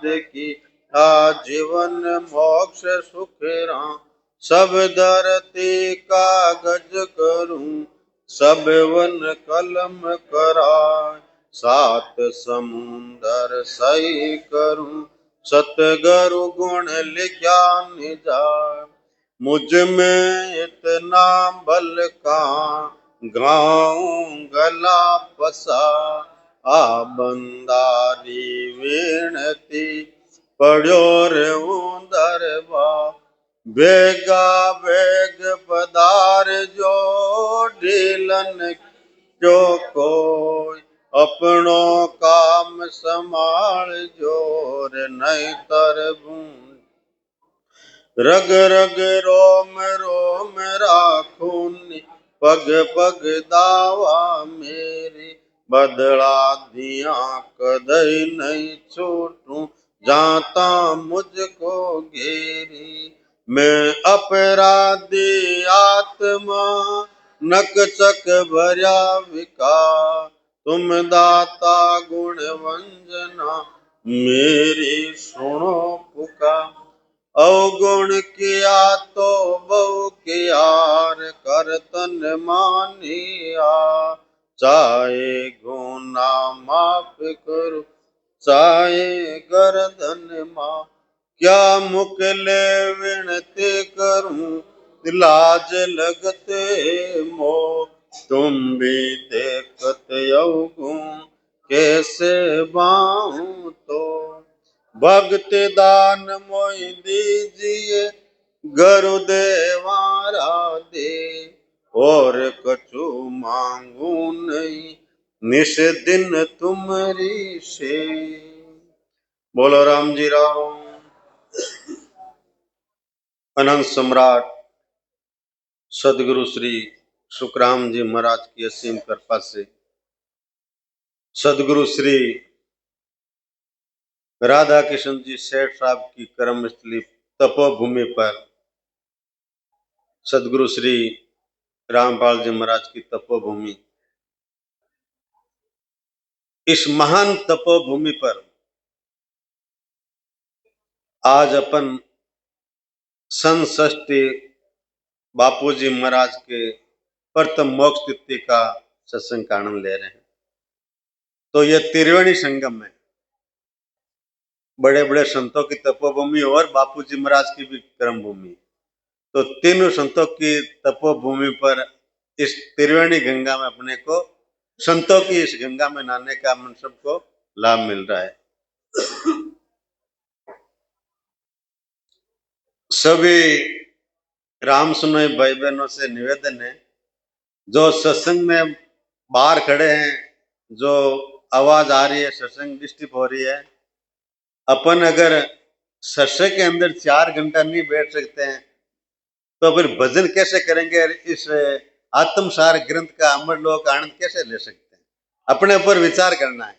प्रसाद की आजीवन मोक्ष सुख राम। सब धरती कागज करूं सब वन कलम कराय। सात समुंदर सही करूं सतगुरु गुण लिखा निजाय। मुझ में इतना बल का गाऊं गला पसा। आ बंदारी विनती पढ़ो रे दरबा। बेगा बेग पदार जो ढीलन जो कोई अपनो काम संभाल जोर नहीं तरबूं। रग रग रोम रोम राखूनी पग पग दावा मेरी। बदला दिया कदई नहीं छूटूं जाता मुझको घेरी। मैं अपराधी आत्मा नक चक भर्या विकार। तुम दाता गुण वंजना मेरी सुनो पुकार। अवगुण किया तो बहु कियार कर तन मानिया। चाहे गुना माफ करो चाहे गर्दन मां। क्या मुकले विनती करूं लाज लगते मो। तुम भी देखते अवगुण कैसे बाहूं तो। भक्त दान मोहि दीजिए गुरुदेवारा दे। और कछु मांगू नहीं निश दिन तुम्हारी से। बोलो राम जी राम। अनंत सम्राट सदगुरु श्री सुखराम जी महाराज की असीम कृपा से सदगुरु श्री राधा किशन जी सेठ साहब की कर्मस्थली तपोभूमि पर सदगुरु श्री रामपाल जी महाराज की तपोभूमि। इस महान तपोभूमि पर आज अपन सन षष्ठी बापूजी महाराज के प्रथम मोक्ष तिथि का सत्संग का आनंद ले रहे हैं। तो यह त्रिवेणी संगम है। बड़े बड़े संतों की तपोभूमि और बापूजी महाराज की भी कर्म भूमि। तो तीनों संतों की तपोभूमि पर इस त्रिवेणी गंगा में अपने को संतों की इस गंगा में नहाने का हम सबको लाभ मिल रहा है। सभी राम सुनोई भाई बहनों से निवेदन है जो सत्संग में बाहर खड़े हैं, जो आवाज आ रही है, सत्संग डिस्टर्ब हो रही है। अपन अगर सत्संग के अंदर 4 घंटा नहीं बैठ सकते हैं तो फिर भजन कैसे करेंगे? इस आत्मसार ग्रंथ का अमरलोक आनंद कैसे ले सकते हैं? अपने ऊपर विचार करना है।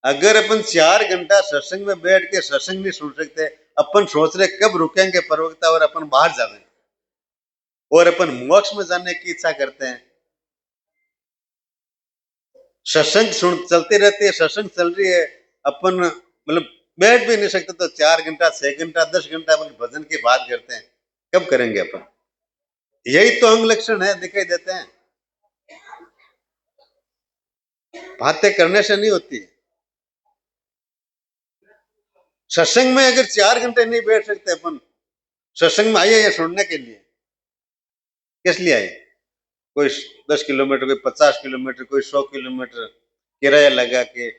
अगर अपन 4 घंटा सत्संग में बैठ के सत्संग नहीं सुन सकते, अपन सोच रहे कब रुकेंगे पर्वता और अपन बाहर जाए और अपन मोक्ष में जाने की इच्छा करते हैं। सत्संग सुन चलती रहती है, सत्संग चल रही है, अपन मतलब बैठ भी नहीं सकते तो 4 घंटा 6 घंटा 10 घंटा अपन भजन की बात करते हैं, कब करेंगे अपन? यही तो अंग लक्षण है, दिखाई देते हैं। बातें करने से नहीं होती। सत्संग में अगर 4 घंटे नहीं बैठ सकते अपन, सत्संग में आइए ये सुनने के लिए, किस लिए आए? कोई 10 किलोमीटर, कोई 50 किलोमीटर, कोई 100 किलोमीटर किराया लगा के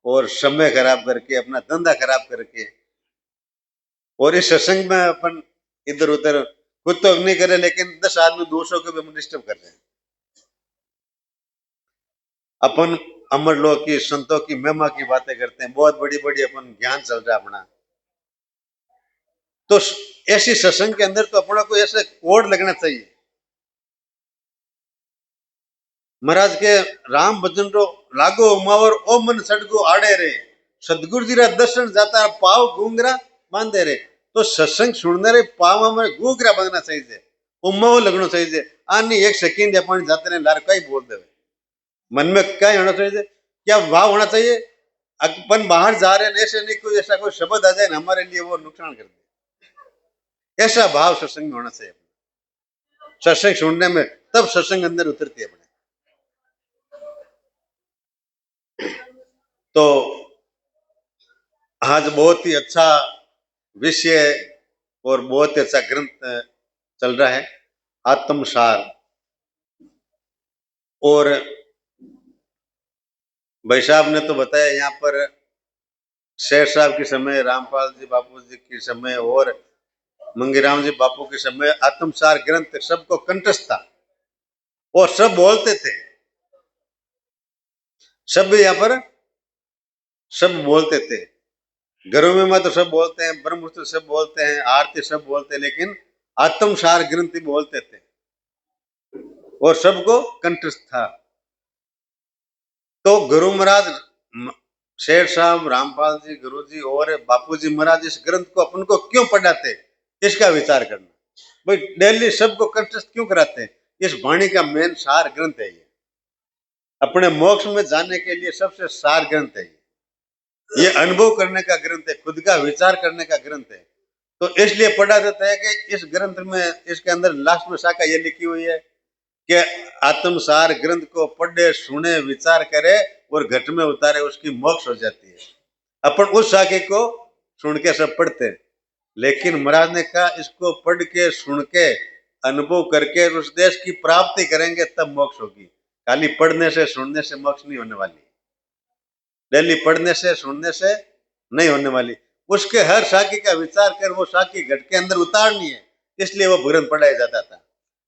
और समय खराब करके, अपना धंधा खराब करके, और इस सत्संग में अपन इधर उधर खुद तो नहीं करे लेकिन 10 आदमी 200 को भी हम डिस्टर्ब कर रहे हैं। अपन अमर लोग की संतों की महिमा की बातें करते हैं, बहुत बड़ी बड़ी अपन ज्ञान चल रहा है अपना। तो ऐसी सत्संग के अंदर तो अपना कोई ऐसे कोड लगना चाहिए। महाराज के राम भजन रो लागो उमावर ओ मन सड़गो आड़े रे। सदगुरु जी रा दर्शन जाता पाव घूंगरा बांधे रे। तो सत्संग सुनने रे पाव में घूंगरा बांधना चाहिए, उमाव लगना चाहिए। आनी 1 सेकंड अपन जाते रहे लार कई बोल देवे मन में क्या होना चाहिए, क्या भाव होना चाहिए? अपन बाहर जा रहे हैं, ऐसे नहीं कोई ऐसा कोई शब्द आ जाए ना हमारे लिए वो नुकसान कर दे, ऐसा भाव सत्संग में होना चाहिए। सत्संग सुनने में तब सत्संग अंदर उतरती है अपने। तो आज बहुत ही अच्छा विषय और बहुत ही अच्छा ग्रंथ चल रहा है, आत्मसार। और भाई साहब ने तो बताया यहाँ पर शेर साहब के समय, रामपाल जी बापू जी के समय और मंगीराम जी बापू के समय आत्मसार ग्रंथ सबको कंठस्थ था और सब बोलते थे। सब यहाँ पर सब बोलते थे, घरों में तो सब बोलते हैं, ब्रह्मसूत्र सब बोलते हैं, आरती सब बोलते हैं, लेकिन आत्मसार ग्रंथ बोलते थे और सबको कंठस्थ था। तो गुरु महाराज शेर साहब, रामपाल जी, गुरु जी और बापू जी महाराज इस ग्रंथ को अपन को क्यों पढ़ाते, इसका विचार करना। भाई डेली सबको कंठस्थ क्यों कराते हैं? इस वाणी का मेन सार ग्रंथ है ये, अपने मोक्ष में जाने के लिए सबसे सार ग्रंथ है ये अनुभव करने का ग्रंथ है, खुद का विचार करने का ग्रंथ है। तो इसलिए पढ़ा जाता है कि इस ग्रंथ में, इसके अंदर लास्ट में शाखा ये लिखी हुई है कि आत्मसार ग्रंथ को पढ़े, सुने, विचार करे और घट में उतारे, उसकी मोक्ष हो जाती है। अपन उस शाखे को सुन के सब पढ़ते हैं, लेकिन महाराज ने कहा इसको पढ़ के, सुन के, अनुभव करके उस देश की प्राप्ति करेंगे तब मोक्ष होगी। खाली पढ़ने से, सुनने से मोक्ष नहीं होने वाली, डेली पढ़ने से, सुनने से नहीं होने वाली। उसके हर शाखी का विचार कर वो शाखी घट के अंदर उतारनी है, इसलिए वो ग्रंथ पढ़ाया जाता था।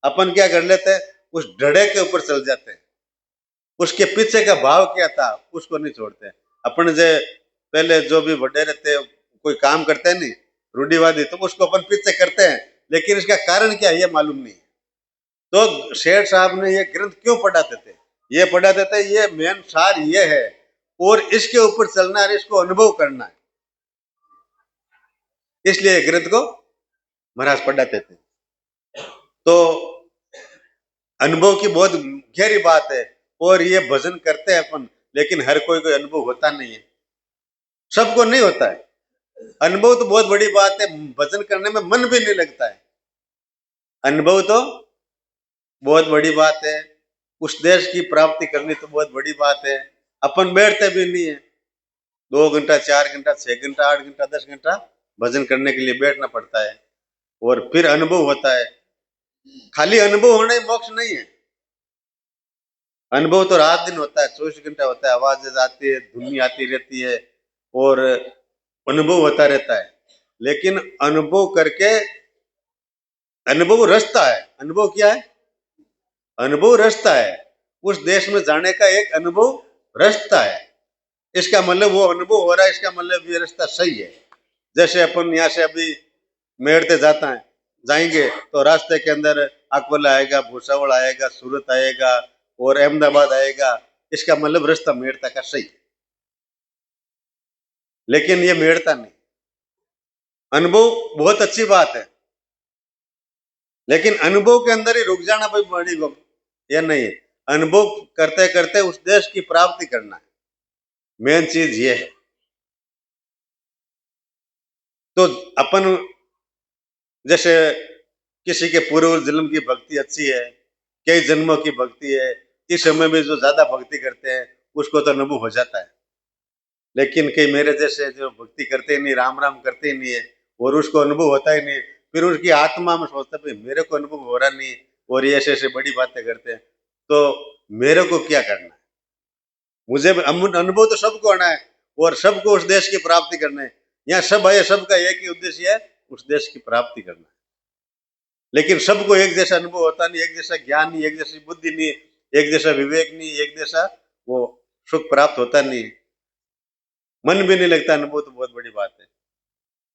अपन क्या कर लेते हैं, उस ढड़े के ऊपर चल जाते हैं, उसके पीछे का भाव क्या था उसको नहीं छोड़ते। अपन जो पहले जो भी वडेरे थे, कोई काम करते हैं नहीं रूढ़िवादी, तो उसको अपन पीछे करते हैं, लेकिन इसका कारण क्या है ये मालूम नहीं। तो शेठ साहब ने ये ग्रंथ क्यों पढ़ाते थे? ये पढ़ाते थे, ये मेन सार ये है और इसके ऊपर चलना है, इसको अनुभव करना है, इसलिए ग्रंथ को महाराज पढ़ाते थे। तो अनुभव की बहुत गहरी बात है। और ये भजन करते हैं अपन, लेकिन हर कोई कोई अनुभव होता नहीं है, सबको नहीं होता है अनुभव। तो बहुत बड़ी बात है, भजन करने में मन भी नहीं लगता है, अनुभव तो बहुत बड़ी बात है। उस देश की प्राप्ति करनी तो बहुत बड़ी बात है। अपन बैठते भी नहीं है, 2 घंटा, 4 घंटा, 6 घंटा, 8 घंटा, 10 घंटा भजन करने के लिए बैठना पड़ता है और फिर अनुभव होता है। खाली अनुभव होना ही मोक्ष नहीं है, अनुभव तो रात दिन होता है, 24 घंटा होता है, आवाज आती है, धुनी आती रहती है और अनुभव होता रहता है। लेकिन अनुभव करके, अनुभव रास्ता है, अनुभव क्या है? अनुभव रास्ता है, उस देश में जाने का एक अनुभव रास्ता है। इसका मतलब वो अनुभव हो रहा है, इसका मतलब ये रास्ता सही है। जैसे अपन यहाँ से अभी मेरते जाता है, जाएंगे तो रास्ते के अंदर अकबला आएगा, भूसावल आएगा, सूरत आएगा और अहमदाबाद आएगा, इसका मतलब रास्ता मेरता का सही है। लेकिन ये मेरता नहीं। अनुभव बहुत अच्छी बात है, लेकिन अनुभव के अंदर ही रुक जाना भाई बड़ी यह नहीं है। अनुभव करते करते उस देश की प्राप्ति करना है, मेन चीज ये है। तो अपन जैसे किसी के पूर्व जन्म की भक्ति अच्छी है, कई जन्मों की भक्ति है, इस समय में जो ज्यादा भक्ति करते हैं उसको तो अनुभव हो जाता है। लेकिन कई मेरे जैसे जो भक्ति करते ही नहीं, राम राम करते ही नहीं है और उसको अनुभव होता ही नहीं, फिर उसकी आत्मा में सोचता है मेरे को अनुभव हो रहा नहीं और ये ऐसे ऐसे बड़ी बातें करते हैं, तो मेरे को क्या करना है? मुझे अनुभव तो सबको होना है और सबको उस देश की प्राप्ति करना है। यहाँ सब है, सबका एक ही उद्देश्य है, उस देश की प्राप्ति करना है। लेकिन सबको एक जैसा अनुभव होता नहीं, एक जैसा ज्ञान नहीं, एक जैसी बुद्धि नहीं, एक जैसा विवेक नहीं, एक जैसा वो सुख प्राप्त होता नहीं, मन भी नहीं लगता। अनुभव तो बहुत बड़ी बात है।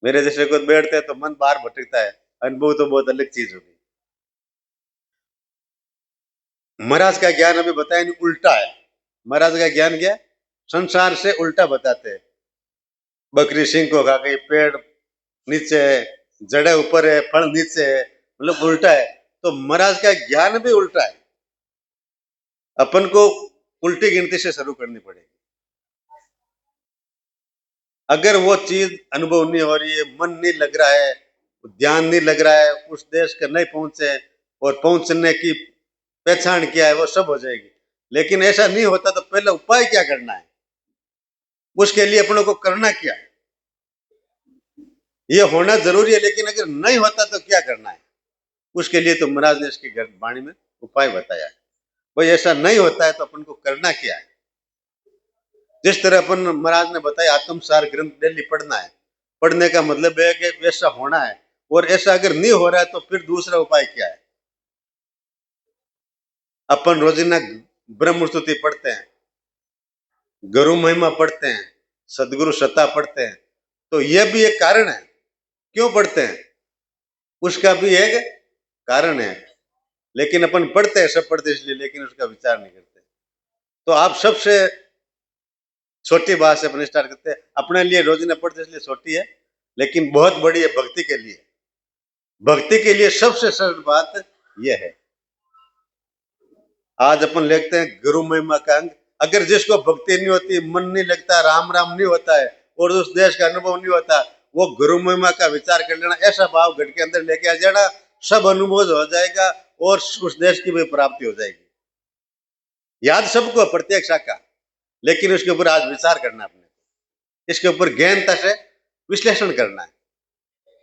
मेरे जैसे को बैठते हैं तो मन बाहर भटकता है, अनुभव तो बहुत अलग चीज होगी। महाराज का ज्ञान अभी बताया नहीं, उल्टा है। महाराज का ज्ञान क्या? संसार से उल्टा बताते हैं। बकरी सिंह को खा गई, पेड़ नीचे है, जड़े ऊपर है, फल नीचे है, मतलब उल्टा है। तो महाराज का ज्ञान भी उल्टा है। अपन को उल्टी गिनती से शुरू करनी पड़ेगी। अगर वो चीज अनुभव नहीं हो रही है, मन नहीं लग रहा है, ध्यान नहीं लग रहा है, उस देश का नहीं पहुंचे और पहुंचने की पहचान क्या है, वो सब हो जाएगी। लेकिन ऐसा नहीं होता तो पहले उपाय क्या करना है, उसके लिए अपनों को करना क्या है, ये होना जरूरी है। लेकिन अगर नहीं होता तो क्या करना है, उसके लिए तो महाराज ने इसकी वाणी में उपाय बताया है। भाई ऐसा नहीं होता है तो अपन को करना क्या है। जिस तरह अपन महाराज ने बताया आत्मसार ग्रंथ डेली पढ़ना है, पढ़ने का मतलब है कि वैसा होना है। और ऐसा अगर नहीं हो रहा है तो फिर दूसरा उपाय क्या है। अपन रोजाना ब्रह्म स्तुति पढ़ते हैं, गुरु महिमा पढ़ते हैं, सदगुरु सत्ता पढ़ते हैं, तो यह भी एक कारण है क्यों पढ़ते हैं, उसका भी एक कारण है। लेकिन अपन पढ़ते हैं, सब पढ़ते इसलिए, लेकिन उसका विचार नहीं करते। तो आप सबसे छोटी बात से अपन स्टार्ट करते हैं। अपने लिए रोजाना पढ़ते इसलिए छोटी है, लेकिन बहुत बड़ी है भक्ति के लिए। भक्ति के लिए सबसे सरल बात यह है। आज अपन लिखते हैं गुरु महिमा का अंग। अगर जिसको भक्ति नहीं होती, मन नहीं लगता, राम राम नहीं होता है और उस देश का अनुभव नहीं होता, वो गुरु महिमा का विचार कर लेना, ऐसा भाव घट के अंदर लेके आ जाना, सब अनुभव हो जाएगा और उस देश की भी प्राप्ति हो जाएगी। याद सबको प्रत्येक शाखा, लेकिन उसके ऊपर आज विचार करना अपने, इसके ऊपर गहनता से विश्लेषण करना है।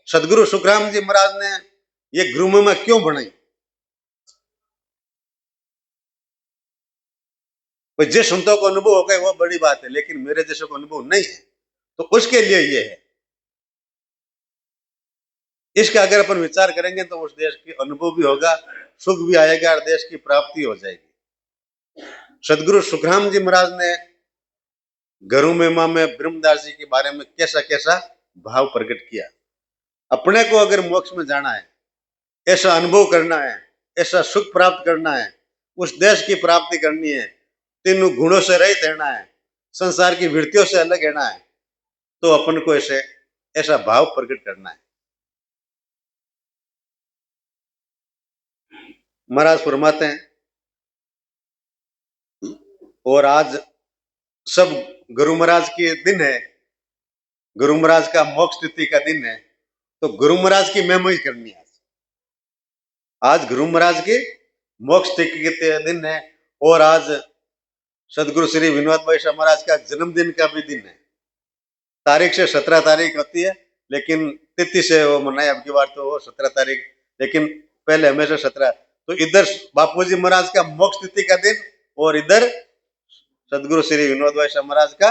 सदगुरु सुखराम जी महाराज ने ये गुरु महिमा क्यों बनाई। जिस संतों को अनुभव हो गए वो बड़ी बात है, लेकिन मेरे जैसे को अनुभव नहीं है तो उसके लिए ये है। इसका अगर अपन विचार करेंगे तो उस देश की अनुभव भी होगा, सुख भी आएगा और देश की प्राप्ति हो जाएगी। सदगुरु सुखराम जी महाराज ने गुरु महिमा में ब्रह्मदास जी के बारे में कैसा कैसा भाव प्रकट किया। अपने को अगर मोक्ष में जाना है, ऐसा अनुभव करना है, ऐसा सुख प्राप्त करना है, उस देश की प्राप्ति करनी है, तीनों गुणों से रहित रहना है, संसार की वृत्तियों से अलग रहना है, तो अपन को ऐसे ऐसा भाव प्रकट करना है। महाराज फरमाते हैं, और आज सब गुरु महाराज के दिन है, गुरु महाराज का मोक्ष तिथि का दिन है, तो गुरु महाराज की महिमा ही करनी है। आज गुरु महाराज के मोक्ष तिथि के दिन है और आज सदगुरु श्री विनोद भाई महाराज का जन्मदिन का भी दिन है। तारीख से 17 तारीख होती है, लेकिन तिथि से वो मनाए, अब की बार तो वो 17 तारीख, लेकिन पहले हमेशा 17। तो इधर बापूजी महाराज का मोक्ष तिथि का दिन और इधर सदगुरु श्री विनोद भाई महाराज का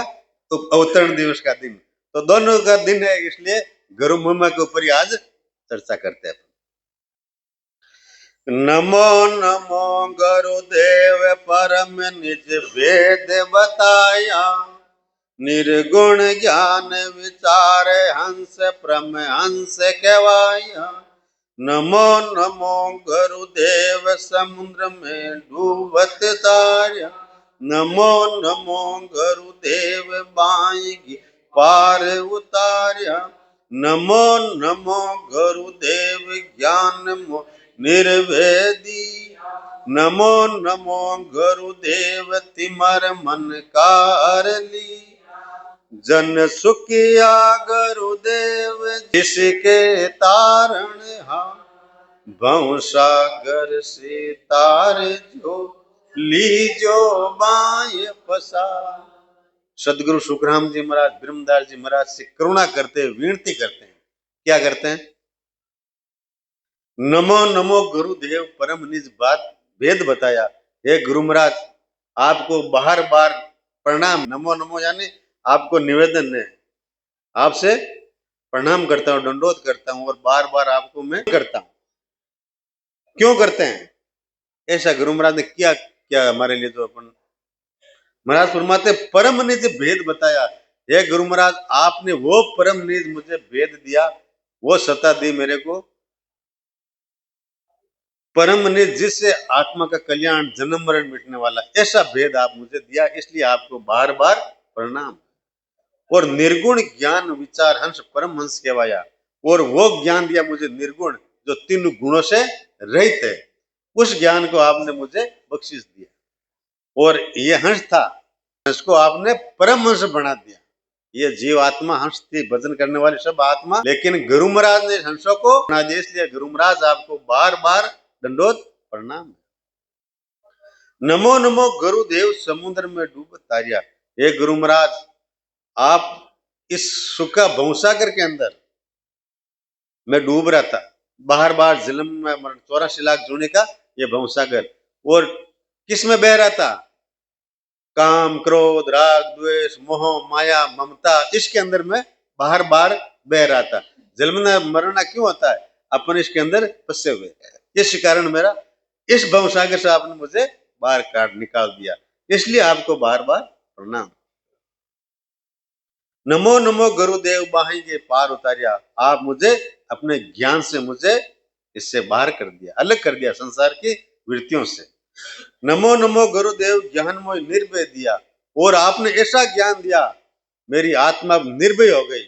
अवतरण दिवस का दिन, तो दोनों का दिन है, इसलिए गुरु महिमा के ऊपर ही आज चर्चा करते हैं। नमो नमो गुरुदेव परम निज भेद बताया, निर्गुण ज्ञान विचार हंस प्रम हंस कहवाया। नमो नमो गुरुदेव समुद्र में डूबत तारा, नमो नमो गुरुदेव बाई पार उतार्या। नमो नमो गुरुदेव ज्ञान निर्वेदी, नमो नमो गुरुदेव तिमर मन कार ली। जन सुखिया गुरुदेव जिसके तारण हा, भव सागर से तार जो लीजो बाय पसा। सदगुरु सुखराम जी महाराज ब्रह्मदास जी महाराज से करुणा करते हैं, विनती करते हैं। क्या करते हैं? नमो नमो गुरुदेव परम निज बात भेद बताया। हे गुरु महाराज, आपको बार बार प्रणाम। नमो नमो यानी आपको निवेदन है, आपसे प्रणाम करता हूँ, दंडोत करता हूँ और बार बार आपको मैं करता हूँ। क्यों करते हैं ऐसा? गुरु महाराज ने किया क्या हमारे लिए? तो अपन महाराज फरमाते परम निज भेद बताया। हे गुरु महाराज, आपने वो परम निज मुझे भेद दिया, वो सत्ता दी मेरे को, परम निज जिससे आत्मा का कल्याण जन्म मरण मिटने वाला, ऐसा भेद आप मुझे दिया, इसलिए आपको बार बार प्रणाम। और निर्गुण ज्ञान विचार हंस परम हंस कहवाया, और वो ज्ञान दिया मुझे निर्गुण, जो तीन गुणों से रहित है, उस ज्ञान को आपने मुझे बख्शिश दिया। और ये हंस था, हंस को आपने परम हंस बना दिया। ये जीव आत्मा हंस थी, भजन करने वाली सब आत्मा, लेकिन गुरु महाराज ने हंसों को आदेश दिया, गुरु महाराज आपको बार बार दंडोत प्रणाम। नमो नमो गुरुदेव समुद्र में डूब तारिया। हे गुरु महाराज, आप इस सुखा भवसागर के अंदर मैं डूब रहा था, बाहर बाहर जिलम में 84 लाख जूने का ये भवसागर, और किस में बह रहा था? काम, क्रोध, राग, द्वेष, मोह, माया, ममता, इसके अंदर मैं बाहर बाहर बह रहा था। जन्म में मरना क्यों होता है? अपन इसके अंदर फंसे हुए हैं। इस कारण मेरा इस भवसागर से आपने मुझे बाहर काट निकाल दिया, इसलिए आपको बार बार प्रणाम। नमो नमो गुरुदेव बाहेंगे पार उतारिया। आप मुझे अपने ज्ञान से मुझे इससे बाहर कर दिया, अलग कर दिया संसार की वृत्तियों से। नमो नमो गुरुदेव ज्ञान मोह निर्भय दिया, और आपने ऐसा ज्ञान दिया मेरी आत्मा निर्भय हो गई।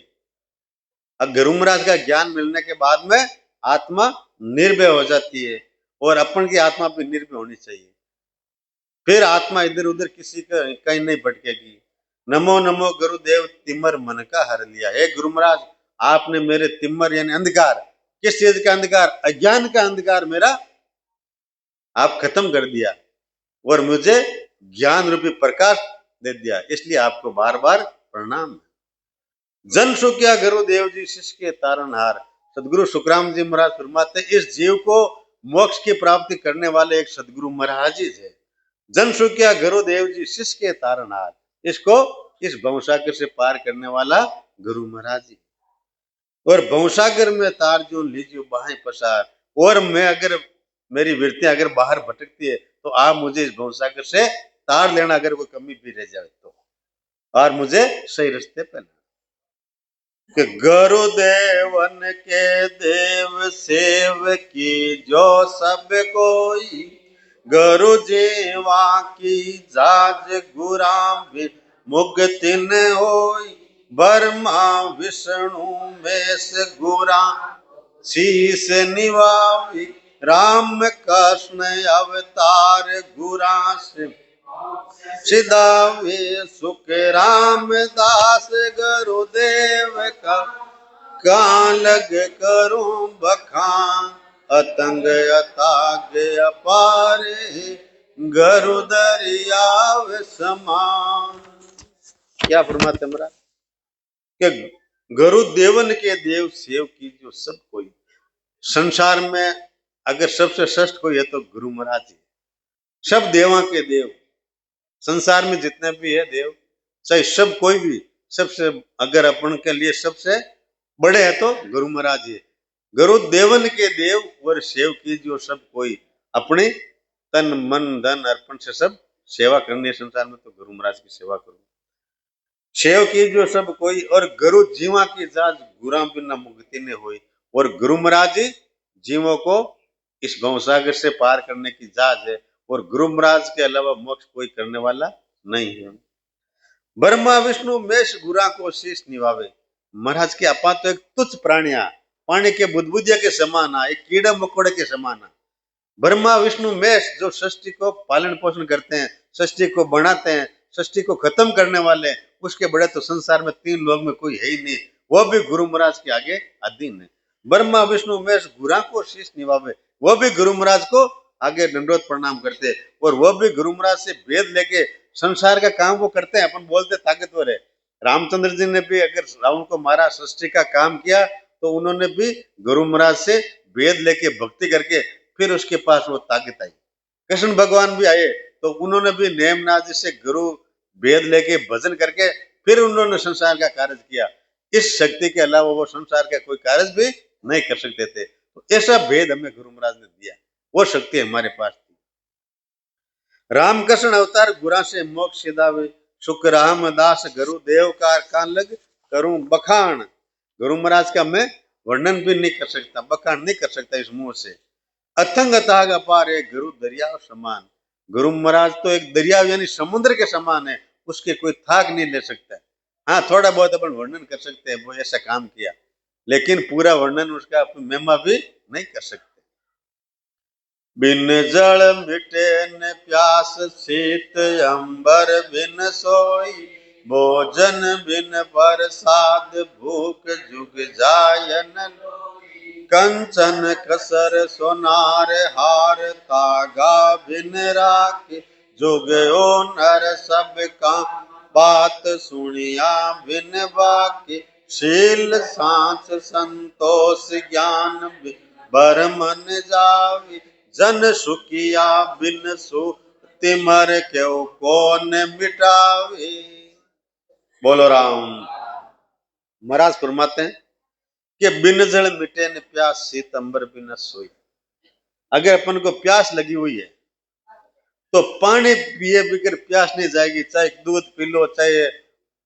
अब गुरु महाराज का ज्ञान मिलने के बाद में आत्मा निर्भय हो जाती है, और अपन की आत्मा भी निर्भय होनी चाहिए, फिर आत्मा इधर उधर किसी का कहीं नहीं भटकेगी। नमो नमो गुरुदेव तिमर मन का हर लिया। हे गुरु महाराज, आपने मेरे तिमर यानी अंधकार, किस चीज का अंधकार? अज्ञान का अंधकार मेरा आप खत्म कर दिया, और मुझे ज्ञान रूपी प्रकाश दे दिया, इसलिए आपको बार बार प्रणाम। जन सुखिया गुरुदेव जी शिष्य के तारणहार। सदगुरु सुखराम जी महाराज फरमाते, इस जीव को मोक्ष की प्राप्ति करने वाले एक सदगुरु महाराज जी है। जन सुखिया गुरुदेव जी शिष्य के तारणहार, इसको इस भवसागर से पार करने वाला गुरु महाराज जी। और भवसागर में तार जो लीजिए बाहें पसार, और मैं अगर मेरी वृत्तियां अगर बाहर भटकती है तो आप मुझे इस भवसागर से तार लेना, अगर कोई कमी भी रह जाए तो, और मुझे सही रास्ते पे लाना। कि गुरुदेवन के देव सेव की जो सब कोई, गुरु जीवा की जाज गुराम मुक्ति न होई। ब्रह्मा विष्णु मेष गुरा शीस निवावी, राम कृष्ण अवतार गुरा सिदावे सुख रामदास गुरुदेव का कान लग करूं बखान। अतंग अताग अपार गुरु दरियाव समान। क्या फरमाते महाराज कि गुरुदेवन के देव सेव की जो सब कोई, संसार में अगर सबसे श्रेष्ठ कोई है तो गुरु महाराज जी। सब देवा के देव, संसार में जितने भी है देव, चाहे सब कोई भी, सबसे अगर अपन के लिए सबसे बड़े है तो गुरु महाराज जी। गुरु देवन के देव और सेव की जो सब कोई, अपने तन मन धन अर्पण से सब सेवा करनी है संसार में, तो गुरु महाराज की सेवा करो। सेव की जो सब कोई, और गुरु जीवा की जाज गुराम बिना मुक्ति ने हुई। और गुरु महाराज जी जीवों को इस भवसागर से पार करने की जाज है, और गुरु महाराज के अलावा मोक्ष कोई करने वाला नहीं है। ब्रह्मा विष्णु मेष गुरा को शीश निभावे। महाराज के अपा तो एक तुच्छ प्राणिया, पानी के बुदबुदिया के समान, एक कीड़ा मकोड़े के समान। ब्रह्मा विष्णु मेष जो सृष्टि को पालन पोषण करते हैं, सृष्टि को बनाते हैं, सृष्टि को खत्म करने वाले, उसके बड़े तो संसार में 3 लोग में कोई है ही नहीं, वो भी गुरु महाराज के आगे अधीन है। ब्रह्मा विष्णु मेष गुरा को शीश निभावे, वो भी गुरु महाराज को आगे दंडोत प्रणाम करते, और वो भी गुरु महाराज से भेद लेके संसार का काम वो करते हैं। अपन बोलते ताकतवर है, रामचंद्र जी ने भी अगर रावण को मारा, सृष्टि का काम किया, तो उन्होंने भी गुरु महाराज से भेद लेके भक्ति करके फिर उसके पास वो ताकत आई। कृष्ण भगवान भी आए तो उन्होंने भी नेमनाथ से गुरु भेद लेके भजन करके फिर उन्होंने संसार का कार्य किया। इस शक्ति के अलावा वो संसार का कोई कार्य भी नहीं कर सकते थे, तो ऐसा भेद हमें गुरु महाराज ने दिया, वो शक्ति हमारे पास थी। रामकृष्ण अवतार गुरा से मोक्ष सिदावे, सुख रामदास गुरुदेव का कान लग करूं बखान। गुरु महाराज का मैं वर्णन भी नहीं कर सकता, बखान नहीं कर सकता इस मुंह से। अथंग अथाग अपार है गुरु दरिया समान। गुरु महाराज तो एक दरिया यानी समुद्र के समान है, उसके कोई थाक नहीं ले सकता। हाँ, थोड़ा बहुत अपन वर्णन कर सकते हैं, वो ऐसा काम किया, लेकिन पूरा वर्णन उसका महिमा भी नहीं कर सकते। बिन जल मिटे न प्यास शीत अंबर बिन सोई, भोजन बिन प्रसाद भूख जुग जाय न कंचन कसर सोनार हार तागा बिन राख जुग ओ नर सब का बात सुनिया बिन बाकी शील सांच संतोष ज्ञान बर मन जावी जन सुखिया बिन सु तिमर क्यों कौन मिटावे। बोलो राम। महाराज फरमाते हैं कि बिन जल मिटे न प्यास शीत अंबर बिन सोई। अगर अपन को प्यास लगी हुई है तो पानी पिए बगैर प्यास नहीं जाएगी। चाहे दूध पी लो, चाहे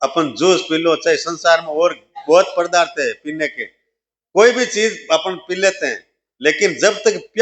अपन जूस पी लो, चाहे संसार में और बहुत पदार्थ है पीने के, कोई भी चीज अपन पी लेते हैं, लेकिन जब तक प्यास